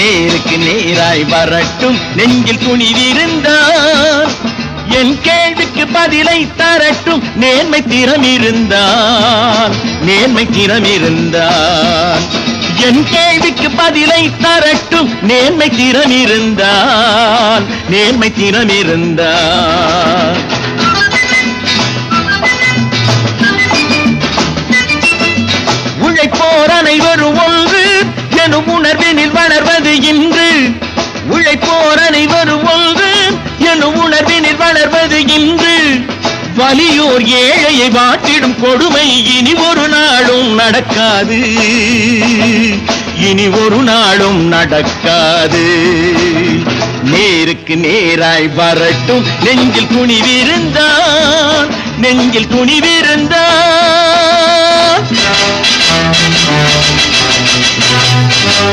நேருக்கு நேராய் வரட்டும் நெஞ்சில் துணிவிருந்தால் என் கேள்விக்கு பதிலை தரட்டும் நேர்மை திறமிருந்தால் என் கேள்விக்கு பதிலை தரட்டும் நேர்மை திறமிருந்தால் உழைப்போர் அனைவரும் ஒன்று எனும் உணர்வினில் வளர்வது இன்று உழைப்போர் அனைவரும் ஒன்று எனும் உணர்வினில் வளர்வது இன்று வலியோர் ஏழையை வாட்டிடும் கொடுமை இனி ஒரு நாளும் நடக்காது நேருக்கு நேராய் வரட்டும் நெஞ்சில் துணிவிருந்தால்